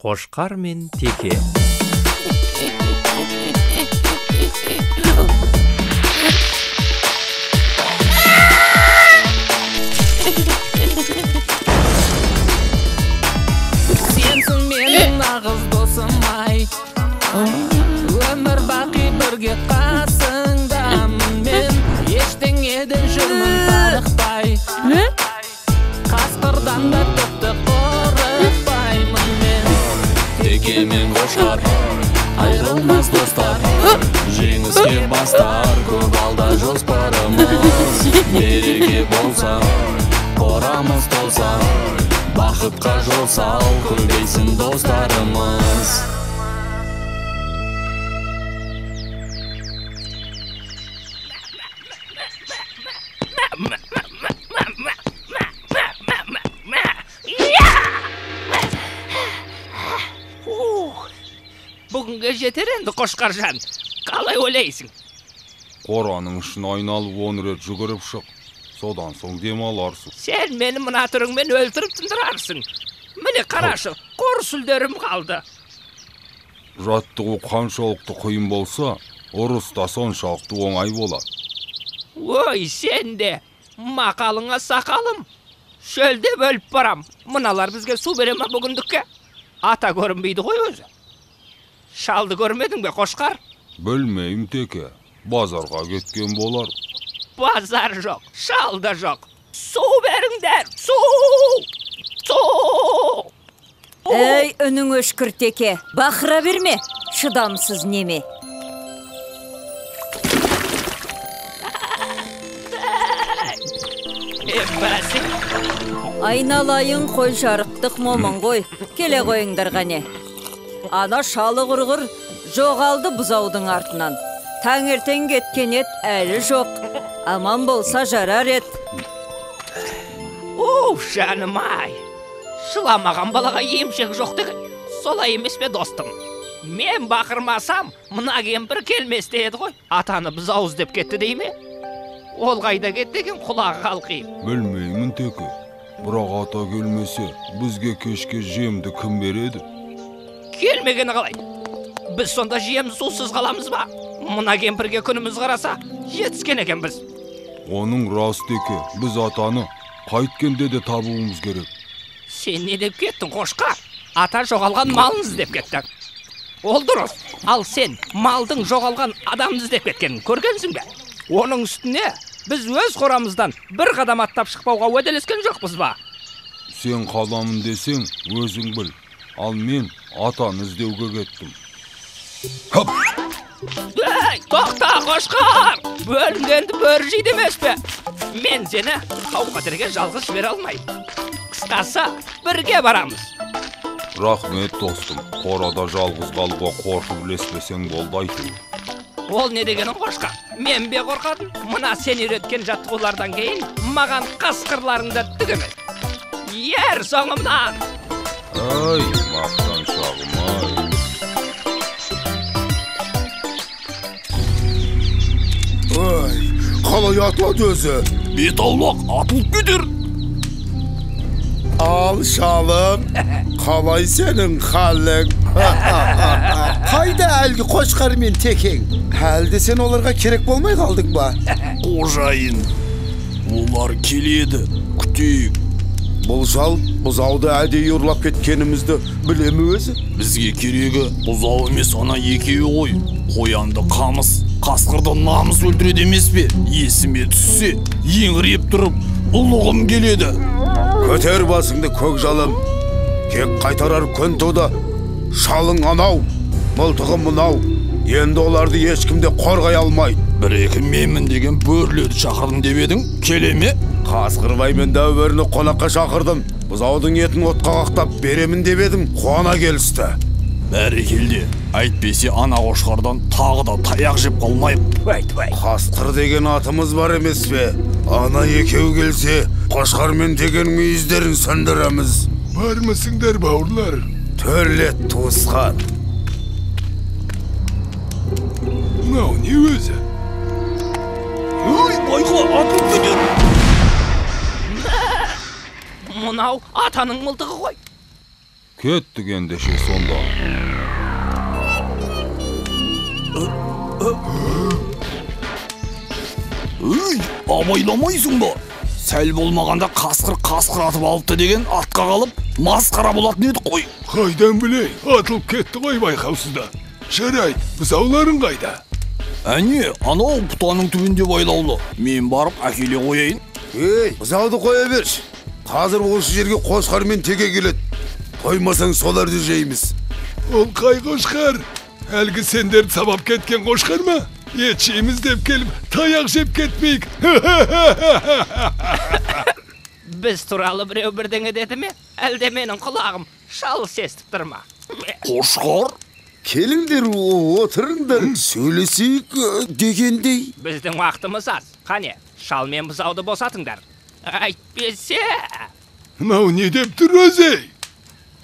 Қошқар мен Теке. Сенсің менің нағыз досым-ай, өмір бақи бірге қасыңдамын мен, ештеңеден жүрмін тарықпай, қасқырдан да тіпті қорықпаймын мен. Теке мен Қошқар айрылмас достар, жеңіске бастар көп алда жоспарымыз. Береке болса, қорамыз толса, бақытқа жол сал, көбейсін достарымыз. Бүгінге жетер енді Қошқаржан, қалай ойлайсың? Қораның ішін айналып 10 рет жүгіріп шық, содан соң демаларсың. Сен мені мына түріңмен өлтіріп тындырарсың. Міне қарашы, қор сүлдерім қалды. Жаттығу қаншалықты қиын болса, ұрыс та соншалықты оңай болады. Ой, сен де мақалыңа сақалым. Шөлде бөліп барам. Мыналар бізге су бере ма бүгіндікке? Ата көрінбейді ғой өзі. Шалды көрмедің бе, Қошқар? Білмеймін, Теке. Базарға кеткен болар. Базар жоқ, шал да жоқ. Су беріңдер, су! Су! Ей, үнің өшкір, Теке. Бақыра берме, шыдамсыз неме. Бәсі. Айналайын қой жарықтық момын ғой. Келе қойыңдар ғане. Ана шалы құрғыр жоғалды бұзаудың артынан. Таңертең кеткен ет әлі жоқ. Аман болса жарар ет. Жаным-ай. Шыламаған балаға емшек жоқ деген. Солай емес пе, достым? Мен бақырмасам, мына кемпір келместе еді ғой. Атаны бұзау іздеп кетті дей ме? Ол қайда кетті деген құлағы қалқиып. Білмеймін, Теке. Бірақ ата келмесе, бізге кешке жемді кім береді? Келмегені қалай? Біз сонда жем сусыз қаламыз ба? Мына кемпірге күніміз қараса, жетіскен екен біз. Оның рас, Теке. Біз атаны қайткенде де табуымыз керек. Сен не деп кеттің, Қошқар? Ата жоғалған малын іздеп кеттің. Ол дұрыс. Ал сен малдың жоғалған адамды іздеп кеткенін көргенсің бе? Оның үстіне біз өз қорамыздан бір қадам аттап шықпауға уәделескен жоқпыз ба? Сен қаламын десең, өзің біл. Ал мен атаны іздеуге кеттім. Хоп! Ей, тоқта, Қошқар! Бөлінгенді бөрі жейді емес пе? Мен сені қауқатерге жалғыз жібере алмаймын. Қысқасы, бірге барамыз. Рахмет, достым. Қорада жалғыз қалуға қорқып ілеспесең болды айту. Ол не дегенің, Қошқар? Мен бе қорқадым? Мына сен үйреткен жаттығулардан кейін маған қасқырларыңды түгемес. Ер соңымнан! Ай, мақтаншағым, ай. Ой, қалай атылады өзі? Бет аулақ атылып кетер. Ал шалым, қалай сенің қалың? Қайда әлгі Қошқар мен Текең? Әлде сен оларға керек болмай қалдың ба? Қожайын, олар келеді, күтейік. Бұл шал бұзауды әдейі ұрлап кеткенімізді біле ме өзі? Бізге керегі бұзау емес, ана екеуі ғой. Қоянды қамыс, қасқырды намыс өлтіреді емес пе? Есіме түссе, еңіреп тұрып, ұлығым келеді. Көтер басыңды, көкжалым. Кек қайтарар күн туды. Шалың анау, мылтығым мынау. Енді оларды ешкімде қорғай алмайды. Бір-екі менмін деген бөрлерді шақырдым деп едің, келе ме? Қасқырбай мен дәуіріні қонаққа шақырдым. Бұзаудың етін отқа қақтап беремін деп едім, қуана келісті. Бәрекелде, әйтпесе ана Қошқардан тағы да таяқ жеп қалмайық. Қасқыр деген атымыз бар емес пе? Ана екеу келсе, Қошқар мен деген мүйіздерін сөндіреміз. Бармысыңдар, бауырлар? Төрлет туысқан. Мынау не өзі? Ой, байға атып кетер. Мынау атаның мылтығы ғой. Kettik endişe sonda. Ey, абайламайсың ба? Сәл болмағанда қасқыр атып алыпты деген атқа қалып, масқара болатын едік қой. Қайдан білей, атылып кетті ғой байқаусызда. Жарайды, бұзауларың қайда? Әне, анау бұтаның түбінде байлаулы. Мен барып әкеле қояйын. Ей, бұзауды қоя берші. Қазір осы жерге қошқармен теге келеді. Қоймасаң соларды жейміз. Ол қай қошқар? Әлгі сендерді сабап кеткен қошқар ма? Ет жейміз деп келіп, таяқ жеп кетпейік. Біз туралы біреу бірдеңе деді ме? Әлде менің құлағым шалыс естіп тұр ма? Қошқар? Келіңдер, отырыңдар, сөйлесейік дегендей. Біздің уақытымыз аз. Қане, шал мен бұзауды босатыңдар. Әйтпесе... Мынау не деп тұр өзі?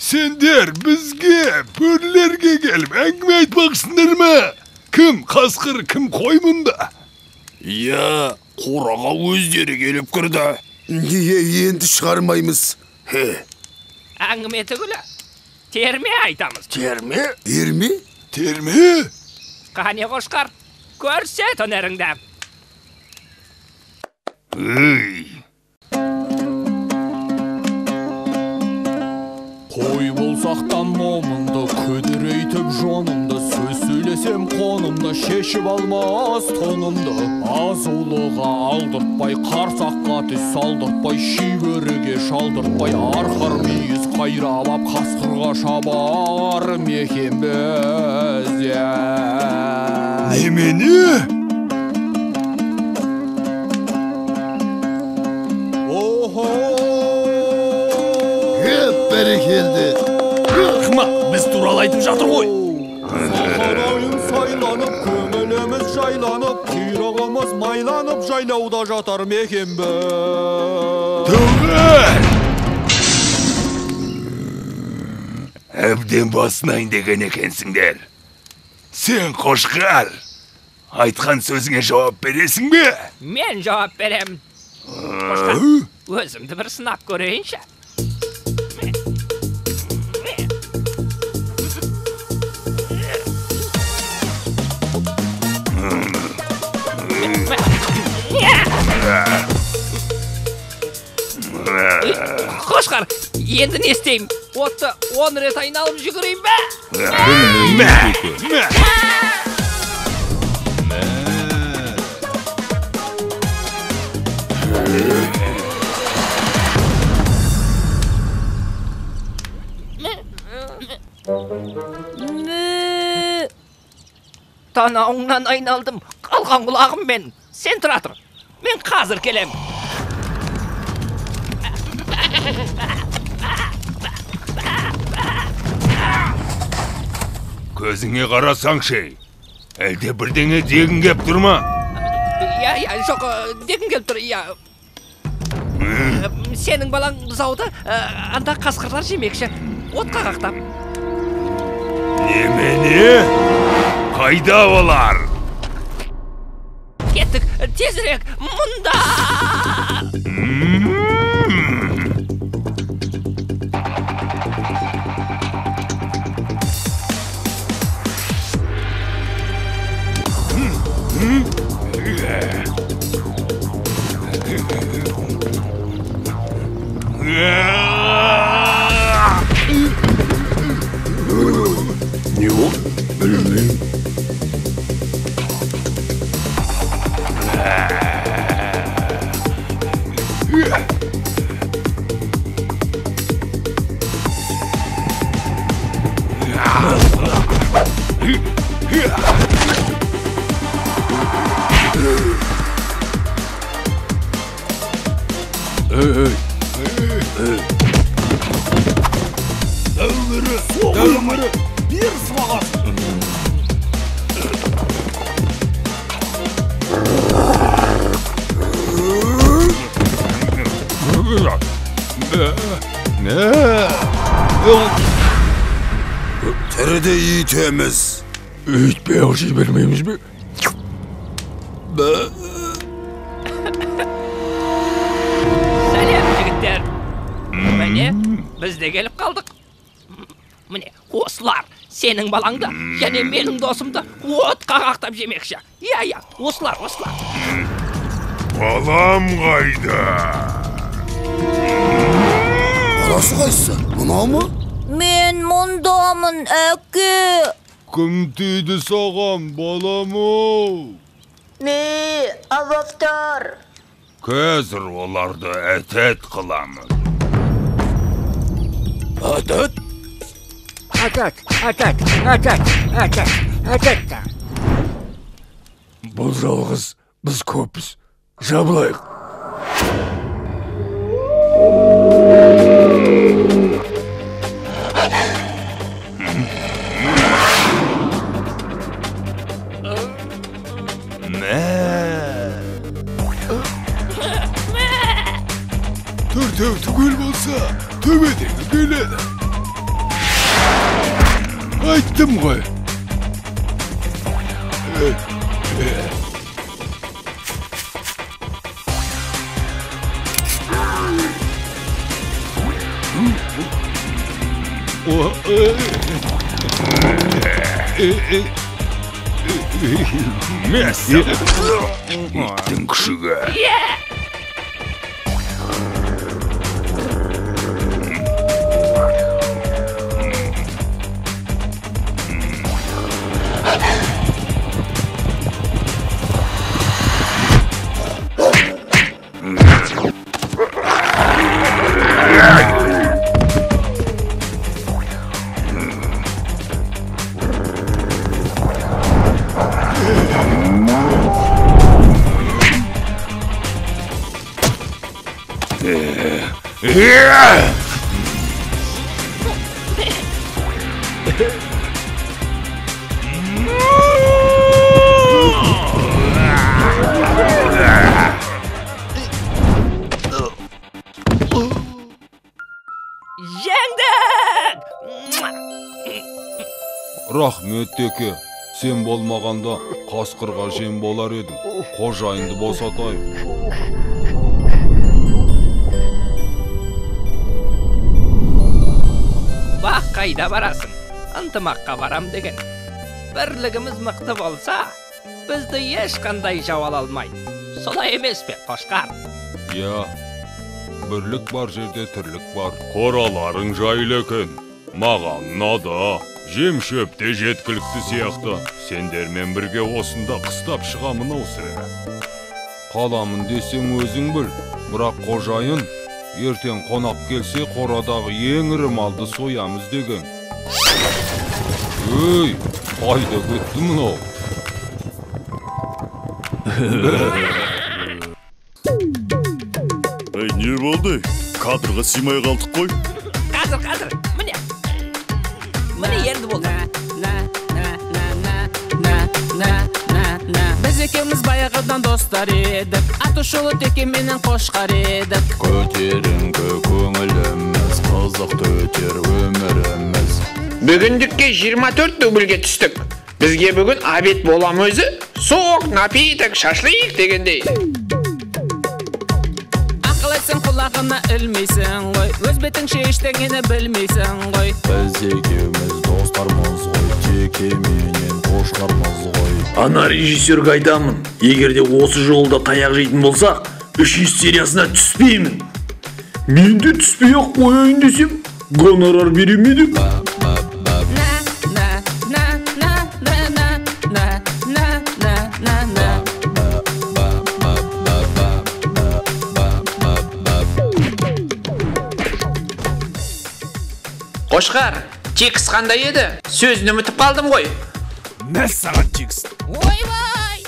Сендер бізге, пөрлерге келіп, әңгіме айтпақсыңдар ма? Кім қасқыр, кім қой мұнда? Иә, қораға өздері келіп кірді. Енді шығармаймыз. Әңгіме түгілі. Терме айтамыз. Терме? Ерме? Терме? Қане қошқар, көрсет өнеріңді. Қой болсақтан момынды, күдірейтіп жонымды, сөз сөйлесем қонымды, шешіп алмас тонымды. Азулыға алдыртпай, қарсаққа түс салдыртпай, шибөріге шалдыртпай, арқар мүйіз қайрап ап, қасқырға шабар мекен біз. Немене? Бәрекелді. Қыма, біз туралы айтып жатыр ғой. Сахарайым сайланып, көңіліміз жайланып, құйрығымыз майланып, жайлауда жатар мекен біз. Туған! Әбден басынайын деген екенсіңдер. Сен қошқар, айтқан сөзіңе жауап бересің бе? Мен жауап берем. Қошқар, өзімді бір сынап көрейінші. Қошқар, енді не істеймін? Отты 10 рет айналып жүгірейін бе? Танауыңнан айналдым, қалған құлағым мен. Сен тұра тұр, мен қазір келем. Көзіңе қарасаңшы, әлде бірдеңе дегің кеп тұр ма? Иә, жоқ, дегім келіп тұр, иә. Сенің балаң бұзауды анда қасқырлар жемекші, отқа қақтап. Немене? Қайда олар? Кеттік, тезірек, мұнда! Не ол? Білмеймін. Дәулірі, бір сыбағасын. Тіріде етеміз. Үйтпей ақши бермейміз бе? Сәлем, жігіттер. Міне, біз де келіп қалдық. сенің балаңды және менің досымды отқа қақтап жемекші. Иә, осылар. Балам қайда? Баласы қайсы? Мынау ма? Мен мұндамын, әке. Кім тиді саған, балам-ау? Не, азаптар. Қазір оларды әтет қыламын. Әтет? Әтет. Бұл жалғыз біз көпіз. Жабылайық. Төртеу түгел болса, төбедегі келеді. Айттым ғой. Иттің күшігі. Жеңдік! Рахмет теке, сен болмағанда қасқырға жем болар едің. Қожайынды босатайын. Бақ қайда барасың? Ынтымаққа барам деген. Бірлігіміз мықты болса, бізді ешқандай жау ала алмайды. Солай емес пе, Қошқар? Я, бірлік бар жерде тірлік бар. Қораларың жайлы екен. Маған ұнады. Жем шөпте жеткілікті сияқты. Сендермен бірге осында қыстап шығамын осыра. Қаламын десең өзің біл. Бірақ қожайын, ертең қонақ келсе қорадағы ең ірі малды соямыз деген. Өй, қайда кетті мынау? Не болды? Кадрға симай қалдық қой. Қазір, міне. Міне енді болды. Біз екеуміз баяғыдан достар едік. Атышулы теке менен Қошқар едік. Көтеріңкі көңіліміз, қызықты өтер өміріміз. Бүгіндікке 24 дубльге түстік. Бізге бүгін обед болам өзі. Соқ, напиток, шашлык дегендей. Ақыл айтсаң құлағына ілмейсің ғой. Өз бетіңше ештеңені білмейсің ғой. Біз екеуміз достармыз ғой, теке менен Қошқармыз ғой. Ана режиссерге айтамын, егерде осы жолда таяқ жейтін болсақ, 3 сериясына түспеймін. Мен де түспей ақ қояйын десем, гонорар беремедім. Қошқар, текст қандай еді? Сөзін ұмытып қалдым ғой. Мәссаған текст. Ойбай!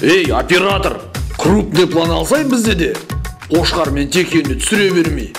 Ей, оператор, крупный план алсай бізде де. Қошқар мен Текені түсіре бермей.